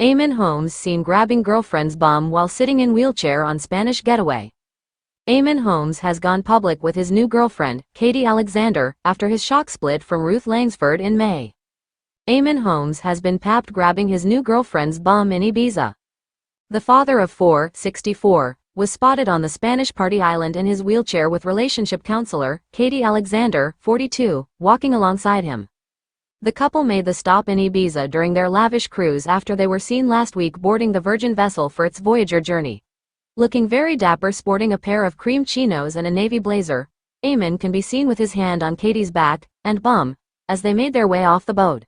Eamonn Holmes seen grabbing girlfriend's bum while sitting in wheelchair on Spanish getaway. Eamonn Holmes has gone public with his new girlfriend, Katie Alexander, after his shock split from Ruth Langsford in May. Eamonn Holmes has been papped grabbing his new girlfriend's bum in Ibiza. The father of four, 64, was spotted on the Spanish party island in his wheelchair with relationship counselor, Katie Alexander, 42, walking alongside him. The couple made the stop in Ibiza during their lavish cruise after they were seen last week boarding the Virgin vessel for its Voyager journey. Looking very dapper, sporting a pair of cream chinos and a navy blazer, Eamonn can be seen with his hand on Katie's back and bum as they made their way off the boat.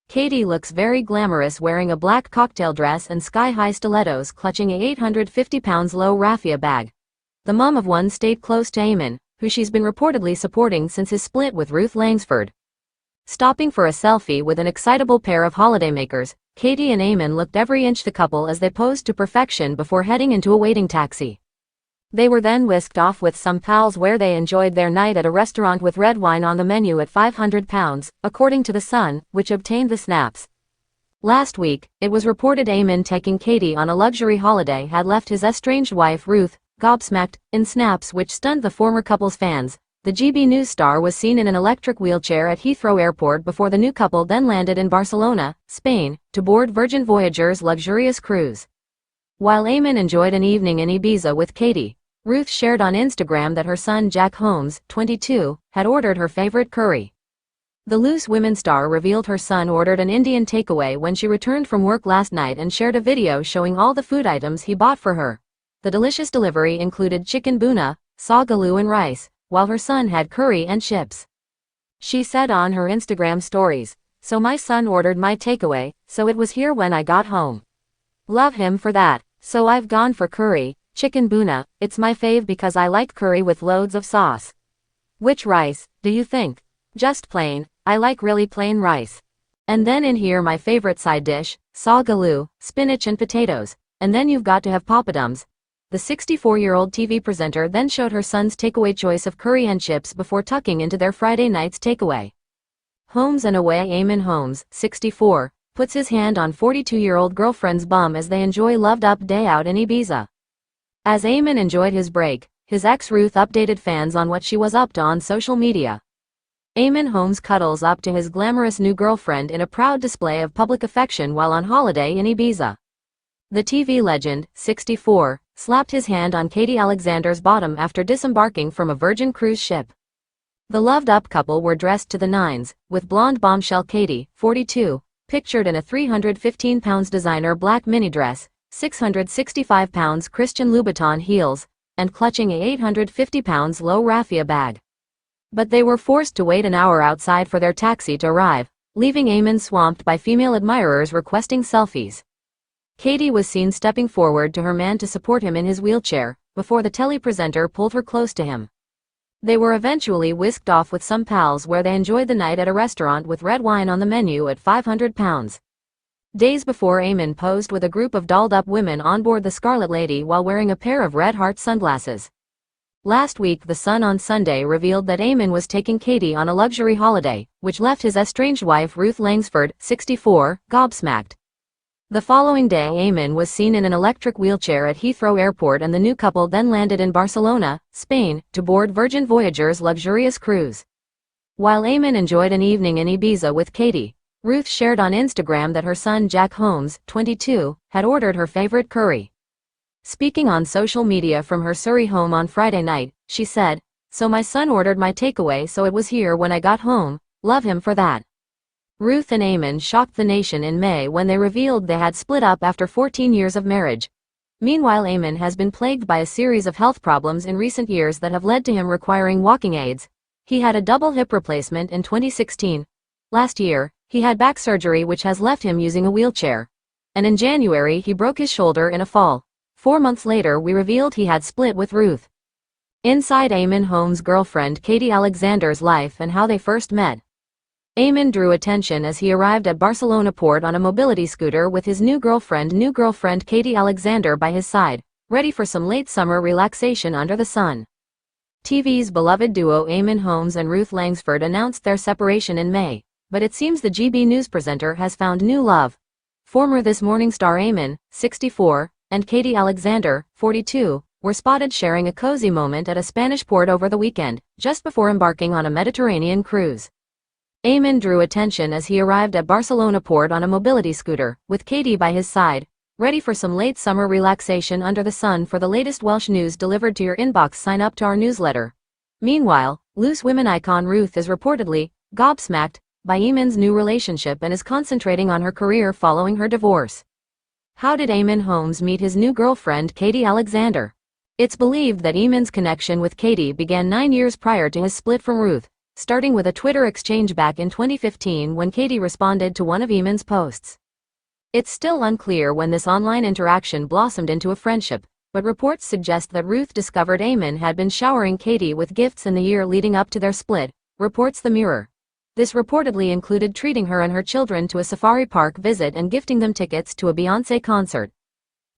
Katie looks very glamorous wearing a black cocktail dress and sky-high stilettos, clutching a 850-pound low raffia bag. The mom of one stayed close to Eamonn, who she's been reportedly supporting since his split with Ruth Langsford. Stopping for a selfie with an excitable pair of holidaymakers, Katie and Eamonn looked every inch the couple as they posed to perfection before heading into a waiting taxi. They were then whisked off with some pals where they enjoyed their night at a restaurant with red wine on the menu at £500, according to The Sun, which obtained the snaps. Last week, it was reported Eamonn taking Katie on a luxury holiday had left his estranged wife Ruth gobsmacked in snaps which stunned the former couple's fans. The GB News star was seen in an electric wheelchair at Heathrow Airport before the new couple then landed in Barcelona, Spain, to board Virgin Voyager's luxurious cruise. While Eamonn enjoyed an evening in Ibiza with Katie, Ruth shared on Instagram that her son Jack Holmes, 22, had ordered her favorite curry. The Loose Women star revealed her son ordered an Indian takeaway when she returned from work last night and shared a video showing all the food items he bought for her. The delicious delivery included chicken bhuna, sagaloo and rice, while her son had curry and chips. She said on her Instagram stories, "So my son ordered my takeaway, so it was here when I got home. Love him for that, so I've gone for curry, chicken bhuna, it's my fave because I like curry with loads of sauce. Which rice, do you think? Just plain, I like really plain rice. And then in here my favorite side dish, sagaloo, spinach and potatoes, and then you've got to have poppadoms." The 64-year-old TV presenter then showed her son's takeaway choice of curry and chips before tucking into their Friday night's takeaway. Holmes and away Eamonn Holmes, 64, puts his hand on 42-year-old girlfriend's bum as they enjoy loved-up day out in Ibiza. As Eamonn enjoyed his break, his ex Ruth updated fans on what she was up to on social media. Eamonn Holmes cuddles up to his glamorous new girlfriend in a proud display of public affection while on holiday in Ibiza. The TV legend, 64, slapped his hand on Katie Alexander's bottom after disembarking from a Virgin cruise ship. The loved-up couple were dressed to the nines, with blonde bombshell Katie, 42, pictured in a 315-pound designer black mini dress, 665-pound Christian Louboutin heels, and clutching a 850-pound low raffia bag. But they were forced to wait an hour outside for their taxi to arrive, leaving Eamonn swamped by female admirers requesting selfies. Katie was seen stepping forward to her man to support him in his wheelchair, before the telepresenter pulled her close to him. They were eventually whisked off with some pals where they enjoyed the night at a restaurant with red wine on the menu at £500. Days before, Eamonn posed with a group of dolled-up women on board the Scarlet Lady while wearing a pair of red heart sunglasses. Last week, The Sun on Sunday revealed that Eamonn was taking Katie on a luxury holiday, which left his estranged wife Ruth Langsford, 64, gobsmacked. The following day, Eamonn was seen in an electric wheelchair at Heathrow Airport and the new couple then landed in Barcelona, Spain, to board Virgin Voyager's luxurious cruise. While Eamonn enjoyed an evening in Ibiza with Katie, Ruth shared on Instagram that her son Jack Holmes, 22, had ordered her favorite curry. Speaking on social media from her Surrey home on Friday night, she said, "So my son ordered my takeaway, so it was here when I got home, love him for that." Ruth and Eamonn shocked the nation in May when they revealed they had split up after 14 years of marriage. Meanwhile, Eamonn has been plagued by a series of health problems in recent years that have led to him requiring walking aids. He had a double hip replacement in 2016. Last year, he had back surgery which has left him using a wheelchair. And in January he broke his shoulder in a fall. 4 months later we revealed he had split with Ruth. Inside Eamonn Holmes' girlfriend Katie Alexander's life and how they first met. Eamonn drew attention as he arrived at Barcelona port on a mobility scooter with his new girlfriend Katie Alexander by his side, ready for some late summer relaxation under the sun. TV's beloved duo Eamonn Holmes and Ruth Langsford announced their separation in May, but it seems the GB News presenter has found new love. Former This Morning star Eamonn, 64, and Katie Alexander, 42, were spotted sharing a cozy moment at a Spanish port over the weekend, just before embarking on a Mediterranean cruise. Eamonn drew attention as he arrived at Barcelona port on a mobility scooter, with Katie by his side, ready for some late summer relaxation under the sun. For the latest Welsh news delivered to your inbox, sign up to our newsletter. Meanwhile, loose women icon Ruth is reportedly gobsmacked by Eamonn's new relationship and is concentrating on her career following her divorce. How did Eamonn Holmes meet his new girlfriend Katie Alexander? It's believed that Eamonn's connection with Katie began 9 years prior to his split from Ruth, starting with a Twitter exchange back in 2015 when Katie responded to one of Eamonn's posts. It's still unclear when this online interaction blossomed into a friendship, but reports suggest that Ruth discovered Eamonn had been showering Katie with gifts in the year leading up to their split, reports The Mirror. This reportedly included treating her and her children to a safari park visit and gifting them tickets to a Beyoncé concert.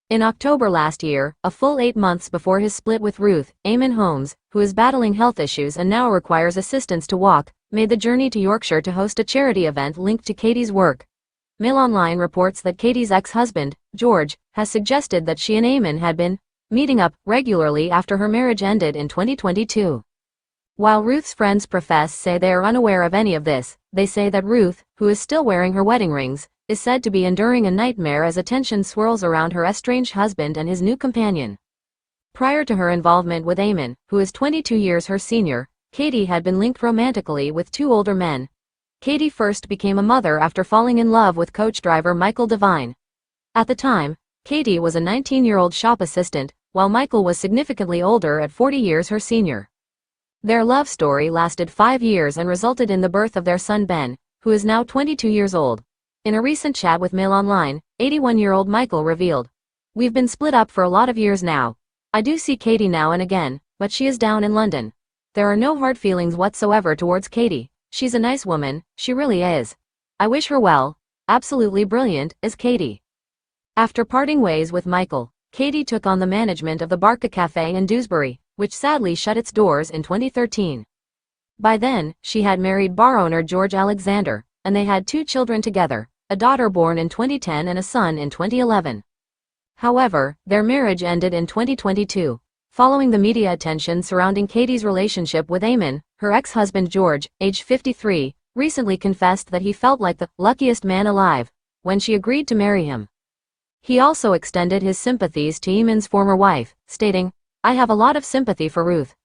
In October last year, a full 8 months before his split with Ruth, Eamonn Holmes, who is battling health issues and now requires assistance to walk, made the journey to Yorkshire to host a charity event linked to Katie's work. Mail Online reports that Katie's ex-husband, George, has suggested that she and Eamonn had been meeting up regularly after her marriage ended in 2022. While Ruth's friends say they are unaware of any of this, they say that Ruth, who is still wearing her wedding rings, is said to be enduring a nightmare as attention swirls around her estranged husband and his new companion. Prior to her involvement with Eamonn, who is 22 years her senior, Katie had been linked romantically with 2 older men. Katie first became a mother after falling in love with coach driver Michael Devine. At the time, Katie was a 19-year-old shop assistant, while Michael was significantly older at 40 years her senior. Their love story lasted 5 years and resulted in the birth of their son Ben, who is now 22 years old. In a recent chat with Mail Online, 81-year-old Michael revealed, "We've been split up for a lot of years now. I do see Katie now and again, but she is down in London. There are no hard feelings whatsoever towards Katie. She's a nice woman, she really is. I wish her well. Absolutely brilliant, is Katie." After parting ways with Michael, Katie took on the management of the Barca Cafe in Dewsbury, which sadly shut its doors in 2013. By then, she had married bar owner George Alexander, and they had 2 children together, a daughter born in 2010 and a son in 2011. However, their marriage ended in 2022. Following the media attention surrounding Katie's relationship with Eamonn, her ex-husband George, aged 53, recently confessed that he felt like the luckiest man alive when she agreed to marry him. He also extended his sympathies to Eamonn's former wife, stating, "I have a lot of sympathy for Ruth.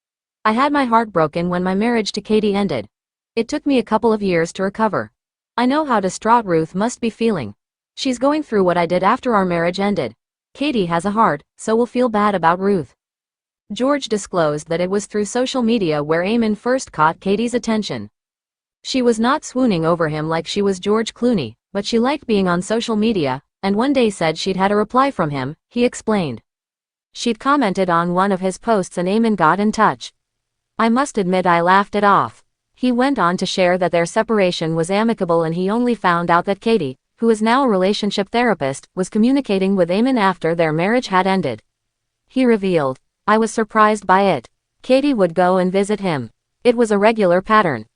I had my heart broken when my marriage to Katie ended. It took me a couple of years to recover. I know how distraught Ruth must be feeling. She's going through what I did after our marriage ended. Katie has a heart, so will feel bad about Ruth." George disclosed that it was through social media where Eamonn first caught Katie's attention. She was not swooning over him like she was George Clooney, but she liked being on social media, and one day said she'd had a reply from him, he explained. She'd commented on one of his posts and Eamonn got in touch. "I must admit I laughed it off." He went on to share that their separation was amicable and he only found out that Katie, who is now a relationship therapist, was communicating with Eamonn after their marriage had ended. He revealed, "I was surprised by it. Katie would go and visit him. It was a regular pattern.